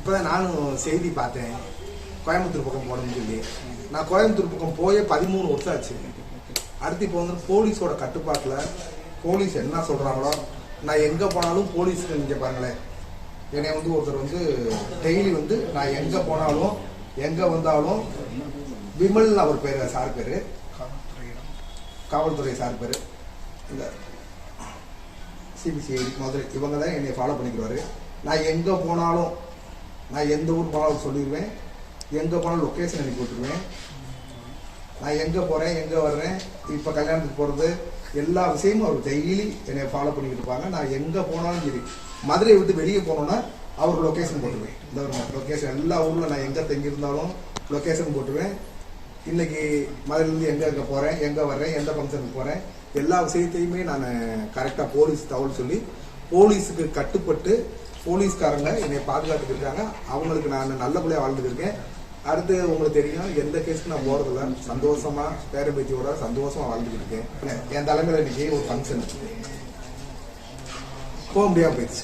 இப்போதான் நானும் செய்தி பார்த்தேன் கோயம்புத்தூர் பக்கம் போகணும்னு சொல்லி. நான் கோயம்புத்தூர் பக்கம் போயே 13 வருஷம் ஆச்சு. அடுத்து இப்போ வந்து போலீஸோட கட்டுப்பாட்டில் போலீஸ் என்ன சொல்கிறாங்களோ நான் எங்கே போனாலும் போலீஸுக்கு நீங்கள் பாருங்களேன். என்னை வந்து ஒருத்தர் வந்து டெய்லி வந்து நான் எங்கே போனாலும் எங்கே வந்தாலும் விமல் அவர் பேர், சார் பேர், காவல்துறை சார் பேர், இந்த சிபிசிஐடி மதுரை, இவங்க தான் என்னை ஃபாலோ பண்ணிக்கிறாரு. நான் எங்கே போனாலும், நான் எந்த ஊர் போனாலும் சொல்லிடுவேன். எங்கே போனாலும் லொக்கேஷன் அனுப்பி விட்டுருவேன். நான் எங்கே போகிறேன் எங்கே வர்றேன், இப்போ கல்யாணத்துக்கு போகிறது எல்லா விஷயமும் அவர் டெய்லி என்னை ஃபாலோ பண்ணிக்கிட்டு இருப்பாங்க. நான் எங்கே போனாலும் சரி, மதுரையை விட்டு வெளியே போனோன்னா அவருக்கு லொக்கேஷன் போட்டுருவேன். இந்த லொக்கேஷன் எல்லா ஊரில் நான் எங்கே தங்கியிருந்தாலும் லொக்கேஷன் போட்டுருவேன். இன்றைக்கி மதுரையிலேருந்து எங்கே போகிறேன், எங்கே வர்றேன், எந்த ஃபங்க்ஷனுக்கு போகிறேன், எல்லா விஷயத்தையுமே நான் கரெக்டாக போலீஸ் தகவல் சொல்லி போலீஸுக்கு கட்டுப்பட்டு போலீஸ்காரங்க என்னை பாதுகாத்துட்டு இருக்காங்க. அவங்களுக்கு நான் நல்லபடியாக வாழ்ந்துட்டு இருக்கேன். அடுத்து உங்களுக்கு தெரியும், எந்த கேஸுக்கு நான் போகிறதில்ல, சந்தோஷமாக பேரம்பேத்தியோட சந்தோஷமாக வாழ்ந்துட்டு இருக்கேன். என் தலைமையில் இன்னைக்கு ஒரு ஃபங்க்ஷன் போக முடியாமல் போயிடுச்சு.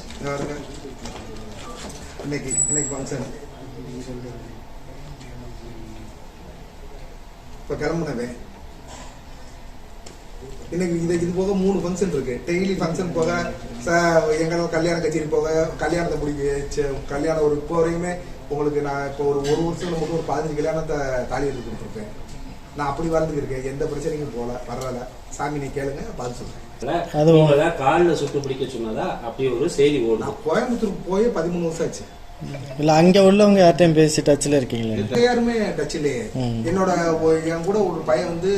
இன்னைக்கு ஃபங்க்ஷன் இப்போ கிளம்புனவே. இன்னைக்கு இது போக 3 ஃபங்க்ஷன் இருக்கு. டெய்லி ஃபங்க்ஷன் போக எங்களோட கல்யாண கச்சேரி போக, கல்யாணத்தை முடிக்க கல்யாணம் ஒரு இப்போ வரைக்குமே உங்களுக்கு நான் இப்போ ஒரு வருஷம் மட்டும் ஒரு 15 கல்யாணத்தை தாலி எடுத்து கொடுத்துருப்பேன். நான் அப்படி வாழ்ந்துருக்கேன். எந்த பிரச்சனைக்கும் போல வர்றதில்ல. சாமி நீ கேளுங்க, பார்த்து சொல்றேன். அது காலில் சுட்டு பிடிக்க சொன்னதா அப்படி ஒரு செய்தி ஓடும். நான் கோயம்புத்தூருக்கு போய் 13 வருஷம் ஆச்சு. இல்ல அங்க உள்ளவங்க யார்ட்டையும் பேசி டச்ல இருக்கீங்களா? யாருமே டச்சிலேயே. என்னோட என் கூட ஒரு பையன் வந்து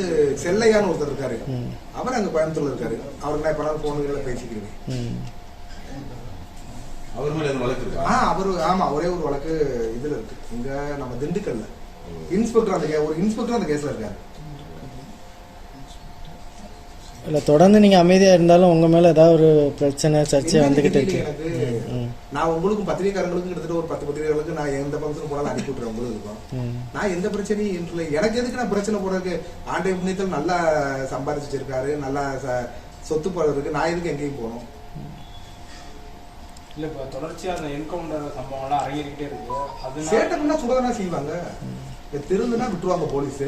செல்லையான்னு ஒருத்தர் இருக்காரு. அவர் அங்க கோயம்புத்தூர்ல இருக்காரு. அவருக்கு நான் இப்ப போன்ல பேசிக்கிறேன். அவரு ஆமா, ஒரே ஒரு வழக்கு இதுல இருக்கு. இங்க நம்ம திண்டுக்கல்ல இன்ஸ்பெக்டர் ஒரு இன்ஸ்பெக்டர் அந்த கேஸ்ல இருக்காரு. இல்ல தொடர்ந்து நீங்க அமைதியா இருந்தாலும் உங்க மேல ஏதாவது ஒரு பிரச்சனை சர்ச்சை வந்துகிட்டு இருக்கு. நான் உங்களுக்கும் பத்திரிகைக்காரங்களுக்கும் கிட்டத்தட்ட ஒரு 10 பத்திரிகைகளுக்கு நான் எந்த பங்கனும் போனாலும் அனுப்பி விட்டுறேன். உங்களுக்கு இருக்கும். நான் எந்த பிரச்சனையும் இல்லை. எனக்கு எதுக்கு நான் பிரச்சனை போடுறதுக்கு? ஆண்டை புண்ணியத்தில் நல்லா சம்பாதிச்சு வச்சிருக்காரு, நல்லா சொத்து போடுறதுக்கு நான் எதுக்கு எங்கேயும் போகணும்? இல்ல இப்ப தொடர்ச்சியா அந்த என்கவுண்டர் சம்பவம் எல்லாம் அரங்கேறிக்கிட்டே இருக்கு. அது சேட்டம்னா சுடதானா செய்வாங்க. திருந்துனா விட்டுருவாங்க போலீஸ்.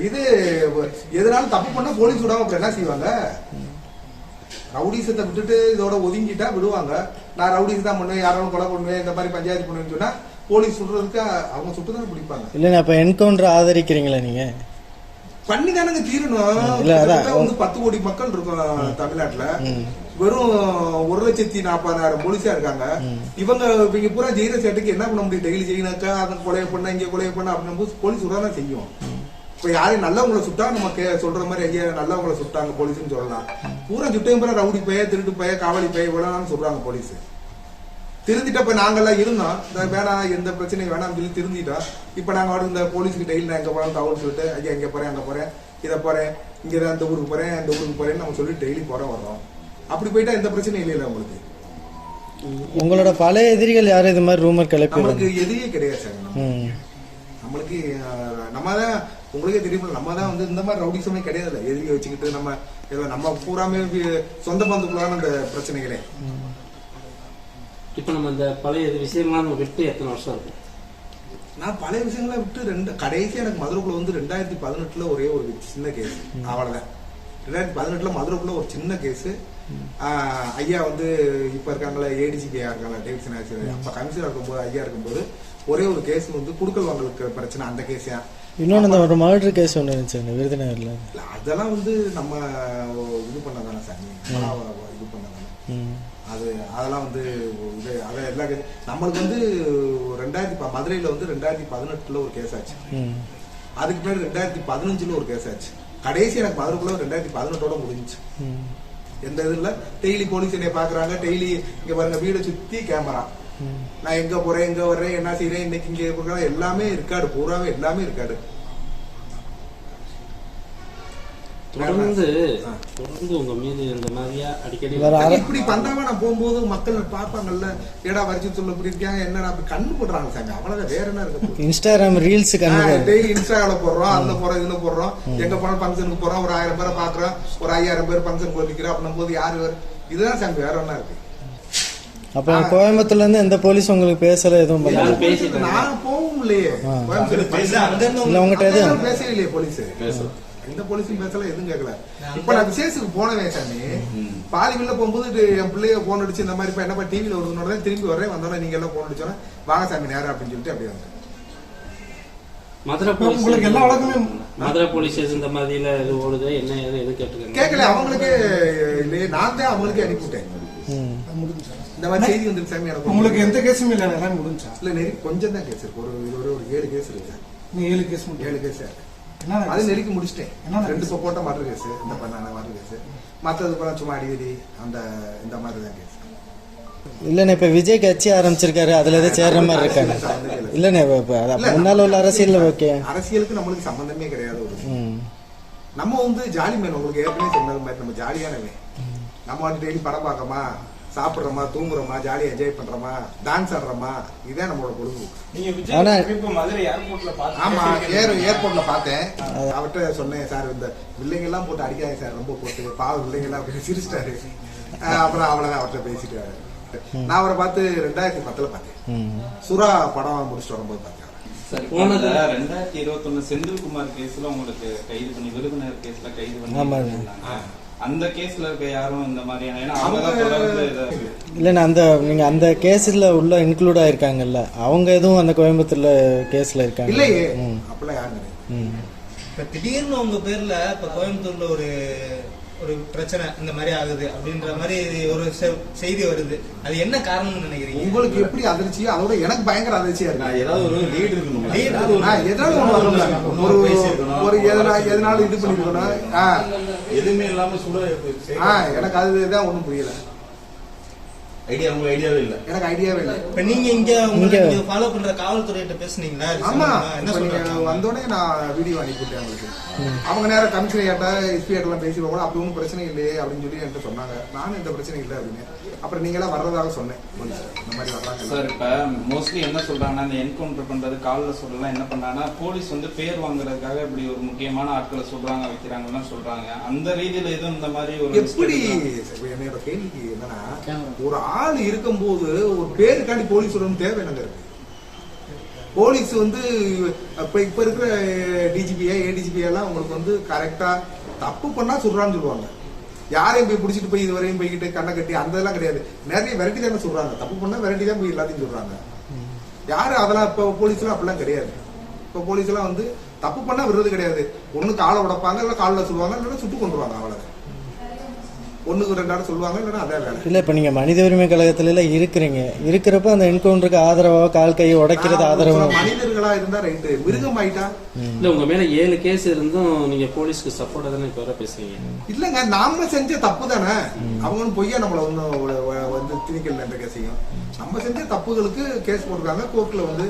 இது எதனாலும் தப்பு பண்ணா போலீஸ் விடாம அப்புறம் என்ன செய்வாங்க? ரவுடிசத்தை விட்டுட்டு இதோட ஒதுங்கிட்டா விடுவாங்க. நான் ரவுடிஸ் தான் பண்ணுவேன், யாராலும் கொலை பண்ணுவேன், இந்த மாதிரி பஞ்சாயத்து பண்ணுவேன்னு சொன்னா போலீஸ் சுடுறதுக்கு அவங்க சுட்டுதானே பிடிப்பாங்க. இல்ல அப்ப என்கவுண்டர் ஆதரிக்கிறீங்களா நீங்க? பண்ணி தானங்க தீரணும். 10 கோடி மக்கள் இருக்கும் தமிழ்நாட்டுல. வெறும் 1,40,000 போலீஸா இருக்காங்க. இவங்க பூரா ஜெயில சேட்டுக்கு என்ன பண்ண முடியும்? டெய்லி ஜெயினாக்கா அதை கொலையை பண்ண, இங்க கொலையை பண்ண அப்படின்னு போலீஸ் விடாதான் செய்யும். இப்ப யாரையும் நல்லவங்களை சுட்டா நமக்கு சொல்ற மாதிரி ஐயா நல்லவங்களை சுட்டாங்க போலீஸ்ன்னு சொல்லலாம். பூரா சுட்டையும் பூரா ரவுடி பைய, திருட்டு பைய, காவலி பைய இவ்வளவு சொல்றாங்க போலீஸ். திருந்திட்ட இப்ப நாங்கெல்லாம் இருந்தோம், வேணாம் எந்த பிரச்சனையும் வேணாம்னு சொல்லி திருந்திட்டோம். இப்ப நாங்க இந்த போலீஸுக்கு டெய்லி நான் எங்க போறோம் தகவல் சொல்லிட்டு ஐயா இங்க போறேன், அங்க போறேன், இதை போறேன், இங்கதான் இந்த ஊருக்கு போறேன், இந்த ஊருக்கு போறேன்னு நம்ம சொல்லி டெய்லி போறோம் வர்றோம். அப்படி போயிட்டா எந்த பிரச்சனையும் இல்லையில உங்களுக்கு. உங்களோட பழைய எதிரிகள் யாரும் இது மாதிரி ரூமர் கிளப்பி? நம்மளுக்கு எதிரியே கிடையாது சார். நம்மளுக்கு நம்ம தான் உங்களுக்கே தெரியும், நம்ம தான் வந்து இந்த மாதிரி ரவுடிசமே கிடையாது. எதிரியை வச்சுக்கிட்டு நம்ம பூராமே சொந்த பந்துக்குள்ளான அந்த பிரச்சனைகளே. இப்ப நம்ம இந்த பழைய விஷயங்கள்லாம் நம்ம விட்டு எத்தனை வருஷம் இருக்கும்? நான் பழைய விஷயங்களை விட்டு கடைசியா எனக்கு மதுரைக்குள்ள வந்து 2018 ஒரே ஒரு சின்ன கேஸ், அவ்வளவுதான். 2018 மதுரைக்குள்ள ஒரு சின்ன கேஸ். ஐயா வந்து இப்ப இருக்காங்களா ஏடிஜிபி இருக்காங்களா டேவிட்சன் ஆக்சிடென்ட், அப்ப கமிஷனர் இருக்கும்போது ஐயா இருக்கும்போது ஒரே ஒரு கேஸ் வந்து குடுக்கல் வாங்கலுக்கு பிரச்சனை, அந்த கேஸா. இன்னொன்னு ஒரு மர்டர் கேஸ் ஒன்று இருந்துச்சு விருதுநகர்ல. அதெல்லாம் வந்து நம்ம இது பண்ணதானே சார், இது பண்ணதானே அது. அதெல்லாம் வந்து இது அதை எல்லா கேஸ் நம்மளுக்கு வந்து மதுரையில வந்து 2018 ஒரு கேஸ் ஆச்சு. அதுக்கு பேர் 2015 ஒரு கேஸ் ஆச்சு. கடைசி எனக்கு மதுரைக்குள்ள 2018 முடிஞ்சிச்சு. எந்த இது இல்ல. டெய்லி போலீஸ் என்னை பாக்குறாங்க. டெய்லி இங்க பாருங்க வீடை சுத்தி கேமரா. நான் எங்க போறேன், எங்க வர்றேன், என்ன செய்யறேன், இன்னைக்கு இங்க எல்லாமே இருக்காடு, பூராவே எல்லாமே இருக்காடு. தொடர்ந்து உங்க மீது இந்த மாதிரியா அடிக்கடி இப்படி பந்தாவா நான் போகும்போது மக்கள் பார்ப்பாங்கல்ல, ஏடா வரிச்சு சொல்ல இப்படி இருக்காங்க, என்னடா அப்படி கண்ணு போடுறாங்க சாங்க. அவ்வளவுதான், வேற என்ன இருக்கு? இன்ஸ்டாகிராம் ரீல்ஸ் டெய்லி இன்ஸ்டாகிராம்ல போடுறோம், அதுல போறோம், இதுல போடுறோம். எங்க போனோம் ஃபங்க்ஷனுக்கு போறோம், ஒரு 1000 பேரை பாக்குறோம், ஒரு 5000 பேர் ஃபங்க்ஷன் போட்டிக்கிறோம் அப்படின்னும் போது யாரு இதுதான் சாங்க, வேற என்ன இருக்கு? அப்போ கோயம்புத்தூர்ல இருந்து எந்த போலீஸ் உங்களுக்கு பேசல எதுவும் பண்ணல? யாரும் பேசிட்டு நான் போகவும் இல்லையே இல்ல உங்ககிட்ட எதுவும் பேசவே இல்லையே போலீஸ். எந்த போலீஸும் பேசல, எதுவும் கேட்கல. இப்ப நான் விசேஷத்துக்கு போனேன் சாமி, பாதி வெளில போகும்போது என் பிள்ளைய போன் அடிச்சு இந்த மாதிரி இப்ப என்னப்பா டிவியில வருதுன்னு திரும்பி வர்றேன். வந்தோடனே நீங்க எல்லாம் போன் அடிச்சோன்னா வாங்க சாமி நேரம் அப்படின்னு சொல்லிட்டு அப்படியே வந்தேன். மதுரை போலீஸ் உங்களுக்கு எல்லா வழக்குமே மதுரை போலீஸ் ஸ்டேஷன் இந்த மாதிரில இது ஓடுது என்ன ஏது எது கேட்டுருக்காங்க? கேட்கல அவங்களுக்கே இல்லையே, நான் தான் அவங்களுக்கே அனுப்பிவிட்டேன். இந்த மாதிரி செய்தி வந்துருக்கு சாமி எனக்கு. உங்களுக்கு எந்த கேஸும் இல்லை, எல்லாம் முடிஞ்சா? இல்ல நெறி கொஞ்சம் தான் கேஸ் இருக்கு. ஒரு 7 கேஸ் இருக்கு சார். நீ 7 கேஸ் முடியும். 7 கேஸ் என்ன அது நெருக்கி முடிச்சிட்டேன். என்ன 2 போட்ட மர்டர் கேஸ், இந்த பண்ணான மர்டர் கேஸ், மற்றது பூரா சும்மா அடிக்கடி அந்த இந்த மாதிரி தான் கேஸ். இல்லண்ணே இப்ப விஜய் கட்சி ஆரம்பிச்சிருக்காரு, அதுல எதாவது சேர்ற மாதிரி இருக்காங்க? இல்லண்ணே முன்னால உள்ள அரசியல் ஓகே. அரசியலுக்கு நம்மளுக்கு சம்பந்தமே கிடையாது. நம்ம வந்து ஜாலி மேன், உங்களுக்கு ஏற்கனவே சொன்னது மாதிரி நம்ம ஜாலியானவே. நம்ம வந்து டெய்லி படம் பார்க்கமா, சாப்பிடுறோமா, தூங்குறோமா, ஜாலியா என்ஜாய் பண்றோமா, டான்ஸ் ஆடுறோமா, இதுதான் நம்மளோட பொழுதுபோக்கு. நீங்க விஜய் இப்ப மதுரை ஏர்போர்ட்ல ஆமா, பாத்து ஏர்போர்ட்ல பார்த்தேன். அவர்கிட்ட சொன்னேன், சார் இந்த பிள்ளைங்க எல்லாம் போட்டு அடிக்காங்க சார், ரொம்ப போட்டு பாவ பிள்ளைங்க எல்லாம் அப்படின்னு சிரிச்சிட்டாரு. அப்புறம் அவ்வளவுதான் அவர்கிட்ட பேசிட்டு நான் அவரை பார்த்து 2010 பார்த்தேன். சுறா படம் முடிச்சுட்டு வரும்போது பார்த்தேன். சரி, போனது 2021 செந்தில்குமார் கேஸ்ல உங்களுக்கு கைது பண்ணி, விருதுநகர் கேஸ்ல கைது பண்ணி, அந்த கேஸ்ல இருக்க யாரும் இந்த மாதிரியான, ஏன்னா அவங்க தான் தொடர்ந்து இல்லண்ணா அந்த நீங்க அந்த கேஸ்ல உள்ள இன்க்ளூட் ஆயிருக்காங்கல்ல, அவங்க எதுவும் அந்த கோயம்புத்தூர்ல கேஸ்ல இருக்காங்க? இல்லையே, அப்படிலாம் யாரும் கிடையாது. இப்ப திடீர்னு உங்க பேர்ல இப்ப கோயம்புத்தூர்ல ஒரு பிரச்சனை இந்த மாதிரி ஆகுது அப்படின்ற மாதிரி ஒரு செய்தி வருது, அது என்ன காரணம்னு நினைக்கிறீங்க? உங்களுக்கு எப்படி அதிர்ச்சியோ அதோட எனக்கு பயங்கர அதிர்ச்சியா இருக்கு. ஏதாவது ஒரு லீட் இருக்கணும், ஏதாவது ஒரு எதனால இது பண்ணிருக்கணும், எதுவுமே இல்லாம சுட எனக்கு அதுதான் ஒண்ணும் புரியல. ஐடியாவே இல்ல, எனக்கு ஐடியாவே இல்லை. இப்ப நீங்க இங்க ஃபாலோ பண்ற காவல்துறையிட்ட பேசுனீங்களா? ஆமா, என்ன சொல்றீங்க? வந்தோடனே நான் வீடியோ அனுப்பிவிட்டேன் அவங்களுக்கு. அவங்க நேரம் கமிஷனர் ஏட்டா எஸ்பி ஏட்டெல்லாம் பேசி கூட அப்படி ஒன்றும் பிரச்சனை இல்லையே அப்படின்னு சொல்லி என்கிட்ட சொன்னாங்க. நானும் எந்த பிரச்சனை இல்லை அப்படின்னு. அப்புறம் நீங்க எல்லாம் வர்றதாக சொன்னேன், இந்த மாதிரி வர்றாங்க சார். இப்ப மோஸ்ட்லி என்ன சொல்றாங்கன்னா, இந்த என்கவுண்டர் பண்றது காலில் சொல்லலாம் என்ன பண்ணாங்கன்னா, போலீஸ் வந்து பேர் வாங்குறதுக்காக இப்படி ஒரு முக்கியமான ஆட்களை சொல்றாங்க, வைக்கிறாங்கன்னு சொல்றாங்க. அந்த ரீதியில எதுவும் இந்த மாதிரி ஒரு எப்படி? என்னோட கேள்விக்கு என்னன்னா, ஒரு ஆள் இருக்கும்போது ஒரு பேருக்காண்டி போலீஸ் சொல்லணும் தேவை என்னங்க இருக்கு? போலீஸ் வந்து இப்ப இருக்கிற டிஜிபியா ஏடிஜிபியா எல்லாம் உங்களுக்கு வந்து கரெக்டா தப்பு பண்ணா சொல்றான்னு சொல்லுவாங்க. யாரையும் போய் பிடிச்சிட்டு போய் இதுவரையும் போய்கிட்டு கண்ணை கட்டி அந்த இதெல்லாம் கிடையாது. நிறைய வெரைட்டி தானே சொல்றாங்க, தப்பு பண்ணா வெரைட்டி தான் போய் எல்லாத்தையும் சொல்றாங்க. யாரு அதெல்லாம் இப்ப போலீஸ் எல்லாம் அப்படிலாம் கிடையாது. இப்ப போலீஸ் எல்லாம் வந்து தப்பு பண்ணா விடுறது கிடையாது. ஒண்ணு காலை உடைப்பாங்க, இல்ல காலில் சொல்லுவாங்க, இல்லைன்னா சுட்டு கொண்டுருவாங்க. அவ்வளவு ஒண்ணுக்கு 2 ஆள் சொல்லுவாங்க, இல்லைன்னா அதே வேலை. இல்ல இப்ப நீங்க மனித உரிமை கழகத்துல எல்லாம் இருக்கிறப்ப அந்த என்கவுண்டருக்கு ஆதரவா கால் கையை உடைக்கிறது ஆதரவா? மனிதர்களா இருந்தா ரைட்டு, மிருகம் ஆயிட்டா இல்ல. உங்க மேல 7 கேஸ் இருந்தும் நீங்க போலீஸ்க்கு சப்போர்ட்டா தானே இப்ப வர பேசுறீங்க? இல்லங்க, நாம செஞ்ச தப்பு தானே. அவங்க பொய்யா நம்மள வந்து திணிக்கல என்ற கேஸையும் நம்ம செஞ்ச தப்புகளுக்கு கேஸ் போட்டுருக்காங்க. கோர்ட்ல வந்து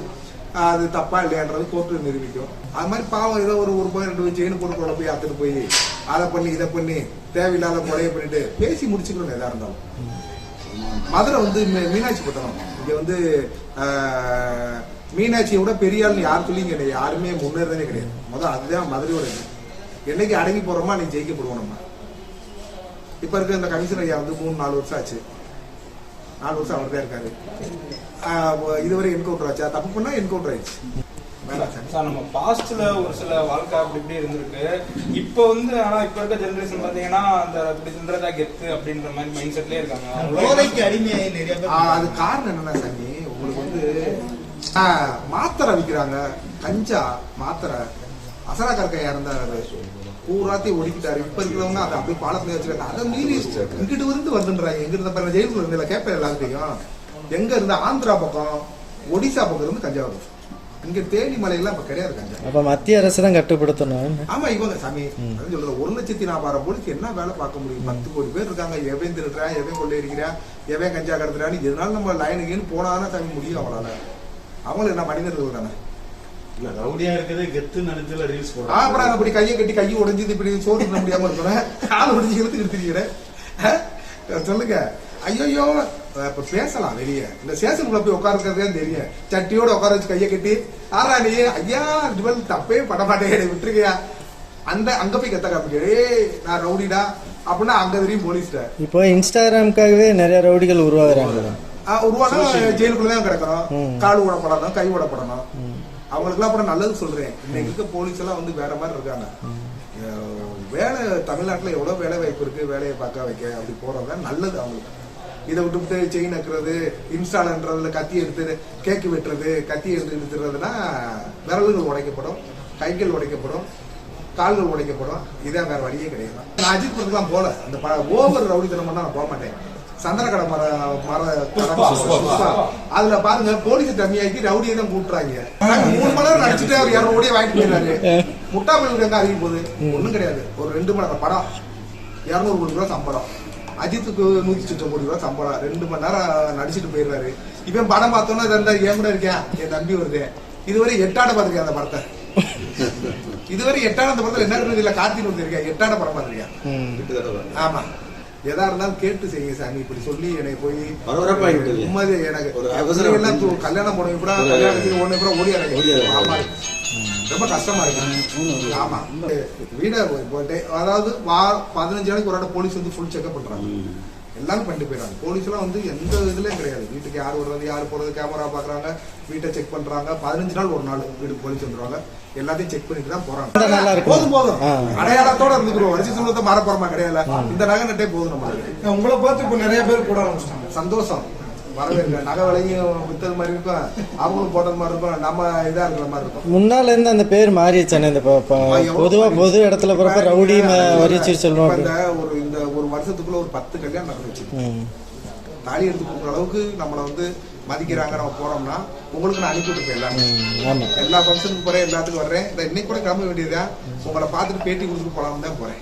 அது தப்பா இல்லையான்றது கோர்ட்டு நிரூபிக்கும். அது மாதிரி பாவம் ஏதோ ஒரு 2 செயின் போட்டு போய் அத்துட்டு போய் அதை பண்ணி இதை பண்ணி தேவையில்லாத கொலையை பண்ணிட்டு பேசி முடிச்சுக்கணும் எதா இருந்தாலும். மதுரை வந்து மீனாட்சி பட்டணம், இங்க வந்து மீனாட்சியை விட பெரிய ஆள்னு யார் சொல்லி இங்க யாருமே முன்னேறதே கிடையாது. முதல் அதுதான் மதுரையோட இது. என்னைக்கு அடங்கி போறோமா நீ ஜெயிக்கப்படுவோம். நம்ம இப்ப இருக்க இந்த கமிஷனர் ஐயா வந்து 3-4 வருஷம் ஆச்சு. 4 வருஷம் அவர் தான் இருக்காரு. இதுவரை என்கவுண்டர் ஆச்சா? தப்பு பண்ணா என்கவுண்டர் ஆயிடுச்சு. சார், நம்ம பாஸ்ட்ல ஒரு சில வாழ்க்கை அப்படி இப்படி இருந்திருக்கு. இப்போ வந்து ஆனா இப்ப இருக்க ஜெனரேஷன் பாத்தீங்கன்னா அந்த அப்படி சிந்தரதா கெத்து அப்படின்ற மாதிரி மைண்ட் செட்லயே இருக்காங்க. போதைக்கு அடிமையாகி நிறைய பேர். அது காரணம் என்னன்னா சாமி, உங்களுக்கு வந்து மாத்திரை விற்கிறாங்க, கஞ்சா மாத்திரை. அசரா கற்கையா இருந்தாரு, பூராத்தையும் ஒதுக்கிட்டாரு. இப்ப இருக்கிறவங்க அதை அப்படியே பாலத்துல வச்சிருக்காங்க. அதை மீறி இங்கிட்டு இருந்து வந்துன்றாங்க. எங்க இருந்த ஜெயிலுக்குள்ள இருந்தில கேட்ப எல்லாத்தையும். எங்க இருந்த ஆந்திரா பக்கம், ஒடிசா பக்கம் இருந்து கஞ்சா வருது. இங்க தேனி மலையெல்லாம் இப்ப கிடையாது கஞ்சா. அப்ப மத்திய அரசு தான் கட்டுப்படுத்தணும். ஆமா, இவங்க சாமி சொல்றது 1,40,000 போலீஸ் என்ன வேலை பார்க்க முடியும்? 10 கோடி பேர் இருக்காங்க. எவன் திருடுறான், எவன் கொள்ளையடிக்கிறான், எவன் கஞ்சா கடத்துறான்னு எதனால நம்ம லைனுக்குன்னு போனாதானே சாமி முடியும். அவங்களால அவங்களும் என்ன மனிதர்கள் தானே. இல்ல ரவுடியா இருக்குது கெத்து நினைத்துல ரீல்ஸ் போடுறாங்க. அப்புறம் அப்படி கையை கட்டி கையை உடைஞ்சது இப்படி சோறு பண்ண முடியாம இருக்கிறேன், கால் உடைஞ்சு இழுத்து எடுத்துக்கிறேன். சொல்லுங்க. ஐயோ இப்ப பேசலாம் வெளியே. இந்த ஸ்டேஷனுக்குள்ள போய் உட்காருக்கிறதே தெரியும். சட்டியோட உட்கார வச்சு கையை கட்டி ஆறா நீ ஐயா தப்பே பட மாட்டேன் விட்டுருக்கியா, அந்த அங்க போய் கத்த காமிக்க நான் ரவுடிடா அப்படின்னா அங்க தெரியும் போலீஸ்ட. இப்போ இன்ஸ்டாகிராமுக்காகவே நிறைய ரவுடிகள் உருவாகுறாங்க. உருவானா ஜெயிலுக்குள்ள தான் கிடக்கணும், கால் விடப்படணும், கை விடப்படணும். அவங்களுக்குலாம் அப்புறம் நல்லது சொல்றேன். இன்னைக்கு இருக்க போலீஸ் எல்லாம் வந்து வேற மாதிரி இருக்காங்க. வேலை தமிழ்நாட்டுல எவ்வளவு வேலை வாய்ப்பு இருக்கு, வேலையை பார்க்க வைக்க அப்படி போறவங்க நல்லது அவங்களுக்கு. இதை விட்டு செயின் நக்குறது, இன்ஸ்டால்ன்றதுல கத்தி எடுத்து கேக்கு வெட்டுறது, கத்தி எடுத்து இழுத்துறதுன்னா விரல்கள் உடைக்கப்படும், கைகள் உடைக்கப்படும், கால்கள் உடைக்கப்படும். இதான் வேற வழியே கிடையாது. நான் அஜித் படத்துக்குலாம் போல, அந்த ஓவர் ரவுடித்தனம் பண்ணா நான் போக மாட்டேன். சந்தனக்கடை அதுல பாருங்க, போலீஸ் டம்மியாக்கி ரவுடியை தான் கூப்பிட்டுறாங்க. 3 மணி நேரம் நடிச்சுட்டு அவர் 200 கோடியை வாங்கிட்டு போயிடுறாரு. முட்டா போய் எங்க அறிவிக்க போகுது? ஒண்ணும் கிடையாது. ஒரு 2 மணி நேரம் படம் 200 கோடி ரூபாய் சம்பளம், அஜித்துக்கு 160 கோடி ரூபாய் சம்பளம், 2 மணி நேரம் நடிச்சுட்டு போயிடுறாரு. இவன் படம் பார்த்தோன்னா என் கூட இருக்கேன், என் தம்பி வருது. இதுவரை 8 ஆட பார்த்திருக்கேன் அந்த படத்தை. இதுவரை 8 ஆட அந்த படத்துல என்ன இல்ல, கார்த்திக் வந்துருக்கேன், 8 ஆட படம் பார்த்திருக்கேன். ஆமா, எதா இருந்தாலும் கேட்டு செய்யுங்க சாமி. இப்படி சொல்லி என்னை போய் உண்மையே எனக்கு எல்லாம் கல்யாணம் போன கூட கல்யாணத்துக்கு ஒண்ணு கூட ஓடி ரொம்ப கஷ்டமா இருக்கு. ஆமா, வீட அதாவது 15 நாளைக்கு ஒரு போலீஸ் வந்து ஃபுல் செக்அப் பண்றாங்க, எல்லாரும் பண்ணிட்டு போயிடறாங்க. போலீஸ் எல்லாம் வந்து எந்த இதுலயும் கிடையாது. வீட்டுக்கு யார் வர்றது, யார் போறது, கேமரா பாக்குறாங்க, வீட்டை செக் பண்றாங்க. 15 நாள் ஒரு நாள் வீட்டுக்கு போலீஸ் வந்துருவாங்க, எல்லாத்தையும் செக் பண்ணிட்டு தான் போறாங்க. போதும் போதும், அடையாளத்தோட இருந்துக்கிறோம். வரிசை சொல்றத மாற போறமா கிடையாது. இந்த நகை நட்டே போதும் நம்மளுக்கு. உங்களை பார்த்து இப்ப நிறைய பேர் கூட ஆரம்பிச்சிட்டாங்க. சந்தோஷம், வரவேற்க. நகை விலையும் வித்தது மாதிரி இருக்கும், அவங்களும் போட்டது மாதிரி இருக்கும், நம்ம இதா இருக்கிற மாதிரி இருக்கும். முன்னால இருந்து அந்த பேர் மாறிடுச்சானே. இந்த பொதுவா பொது இடத்துல போறப்ப ரவுடி வரிச்சு சொல்லுவோம். இந்த ஒரு வருஷத்துக்குள்ள ஒரு 10 கல்யாணம் நடந்துச்சு. தாலி எடுத்து கொடுக்குற அளவுக்கு நம்மளை வந்து மதிக்கிறாங்க. நம்ம போறோம்னா உங்களுக்கு நான் அனுப்பி விட்டுருப்பேன் எல்லாமே. எல்லா ஃபங்க்ஷனுக்கு போறேன், எல்லாத்துக்கும் வர்றேன். இன்னைக்கு கூட கிளம்ப வேண்டியதா, உங்களை பார்த்துட்டு பேட்டி கொடுத்துட்டு போலாம்னு தான் போறேன்.